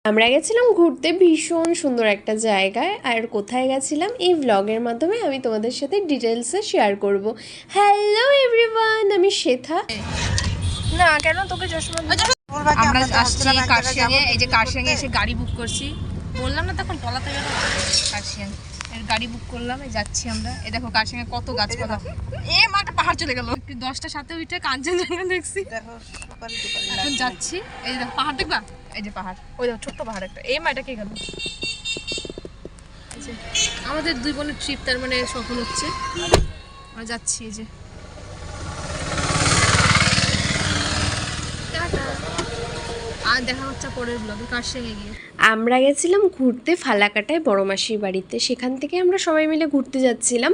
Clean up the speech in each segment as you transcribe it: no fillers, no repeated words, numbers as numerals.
আমরা গেছিলাম ঘুরতে ভীষণ সুন্দর একটা জায়গায়, আর কোথায় গেছিলাম এই ব্লগের মাধ্যমে আমি তোমাদের সাথে ডিটেলসে শেয়ার করব। হ্যালো এভরিওয়ান, আমি শ্বেতা। না কেন তোকে চশমা? আমরা আসছি কার্শিয়াংয়ে। এই যে কার্শিয়াংয়ে এসে গাড়ি বুক করছি, বললাম না তখন টলাতে গেল। কার্শিয়াং এর গাড়ি বুক করলাম, এই যাচ্ছি আমরা। এই দেখো কার্শিয়াংয়ে কত গাছপালা। এ মা, একটা পাহাড় চলে গেল। 10টার সাথে উঠে কাঞ্চনজঙ্ঘা দেখছি, এখন যাচ্ছি। এই দেখো পাহাড়, দেখবা? এই যে পাহাড়, ওই দেখো ছোট্ট পাহাড় একটা। এই মা, এটা কে গেল? আমাদের দুই বোনের ট্রিপ তার মানে সফল হচ্ছে। আমরা যাচ্ছি, এই যে আর দেখা হচ্ছে পরের ব্লগে কার্শিয়াংয়ে গিয়ে। আমরা গেছিলাম ঘুরতে ফালাকাটায় বড় মাসির বাড়িতে। সেখান থেকে আমরা সবাই মিলে ঘুরতে যাচ্ছিলাম।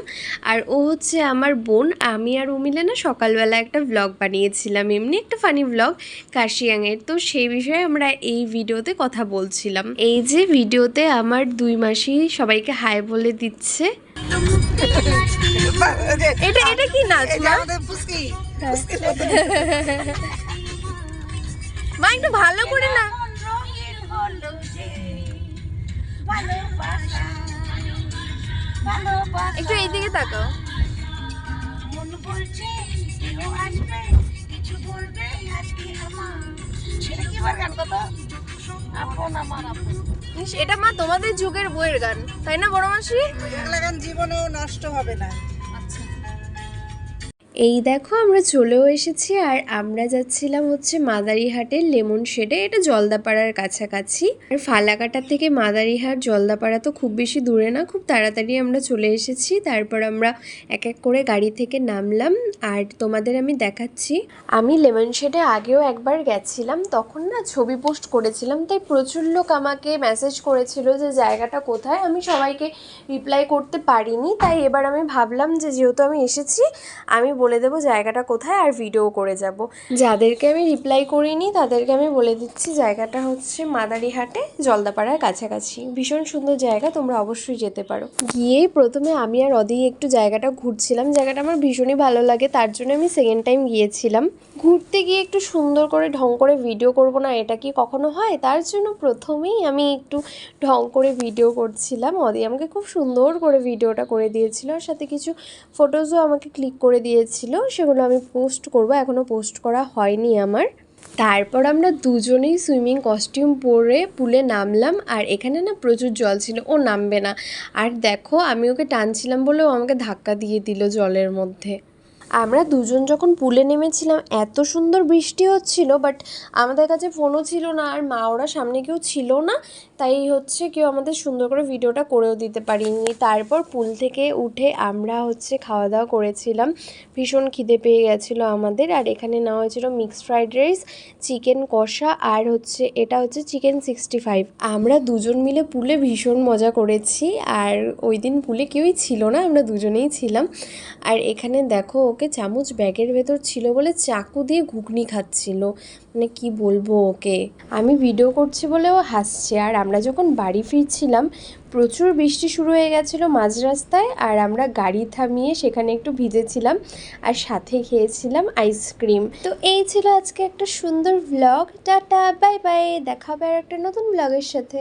আর ও হচ্ছে আমার বোন। আমি আর ও মিলে না সকালবেলা একটা ব্লগ বানিয়েছিলাম, এমনি একটা ফানি ব্লগ কার্শিয়াংয়ের। তো সেই বিষয়ে আমরা এই ভিডিওতে কথা বলছিলাম। এই যে ভিডিওতে আমার দুই মাসি সবাইকে হাই বলে দিচ্ছে। এটা এটা কি নাচ না? মা একটু ভালো করে না। একটু এইদিকে তাকাও। এটা মা তোমাদের যুগের বইয়ের গান, তাই না বড় মাসি? গান জীবনেও নষ্ট হবে না। এই দেখো আমরা চলেও এসেছি। আর আমরা যাচ্ছিলাম হচ্ছে মাদারিহাটের লেমন শেডে। এটা জলদাপাড়ার কাছাকাছি। আর ফালাকাটা থেকে মাদারিহাট জলদাপাড়া তো খুব বেশি দূরে না, খুব তাড়াতাড়ি আমরা চলে এসেছি। তারপর আমরা এক এক করে গাড়ি থেকে নামলাম আর তোমাদের আমি দেখাচ্ছি। আমি লেমন শেডে আগেও একবার গেছিলাম, তখন না ছবি পোস্ট করেছিলাম, তাই প্রচুর লোক আমাকে মেসেজ করেছিল যে জায়গাটা কোথায়। আমি সবাইকে রিপ্লাই করতে পারিনি, তাই এবার আমি ভাবলাম যে যেহেতু আমি এসেছি আমি বলে দেবো জায়গাটা কোথায় আর ভিডিও করে যাব। যাদেরকে আমি রিপ্লাই করিনি তাদেরকে আমি বলে দিচ্ছি জায়গাটা হচ্ছে মাদারিহাটে জলদাপাড়ার কাছাকাছি। ভীষণ সুন্দর জায়গা, তোমরা অবশ্যই যেতে পারো। গিয়েই প্রথমে আমি আর অদি একটু জায়গাটা ঘুরছিলাম। জায়গাটা আমার ভীষণই ভালো লাগে, তার জন্য আমি সেকেন্ড টাইম গিয়েছিলাম। ঘুরতে গিয়ে একটু সুন্দর করে ঢং করে ভিডিও করব না, এটা কি কখনো হয়? তার জন্য প্রথমেই আমি একটু ঢং করে ভিডিও করছিলাম। অদি আমাকে খুব সুন্দর করে ভিডিওটা করে দিয়েছিল, আর সাথে কিছু ফটোজও আমাকে ক্লিক করে দিয়েছিল, সেগুলো আমি পোস্ট করব। এখনও পোস্ট করা হয়নি আমার। তারপর আমরা দুজনেই সুইমিং কস্টিউম পরে পুলে নামলাম। আর এখানে না প্রচুর জল ছিল, ও নামবে না। আর দেখো আমি ওকে টানছিলাম বলে ও আমাকে ধাক্কা দিয়ে দিল জলের মধ্যে। আমরা দুজন যখন পুলে নেমেছিলাম এত সুন্দর বৃষ্টি হচ্ছিল, বাট আমাদের কাছে ফোনও ছিল না আর মা ওরা সামনে কেউ ছিল না, তাই হচ্ছে কেউ আমাদের সুন্দর করে ভিডিওটা করেও দিতে পারিনি। তারপর পুল থেকে উঠে আমরা হচ্ছে খাওয়া দাওয়া করেছিলাম। ভীষণ খিদে পেয়ে গেছিলো আমাদের। আর এখানে নেওয়া হয়েছিল মিক্সড ফ্রাইড রাইস, চিকেন কষা, আর হচ্ছে এটা হচ্ছে চিকেন 65। আমরা দুজন মিলে পুলে ভীষণ মজা করেছি। আর ওই দিন পুলে কেউই ছিল না, আমরা দুজনেই ছিলাম। আর এখানে দেখো ওকে চামচ ব্যাগের ভেতর ছিল বলে চাকু দিয়ে ঘুগনি খাচ্ছিল, মানে কি বলবো ওকে। আমি ভিডিও করছি বলে ও হাসছে। আর আমরা যখন বাড়ি ফিরছিলাম প্রচুর বৃষ্টি শুরু হয়ে গেছিলো মাঝ রাস্তায়, আর আমরা গাড়ি থামিয়ে সেখানে একটু ভিজেছিলাম আর সাথে খেয়েছিলাম আইসক্রিম। তো এই ছিল আজকে একটা সুন্দর ব্লগ। টাটা, বাই বাই, দেখা হবে আর একটা নতুন ব্লগের সাথে।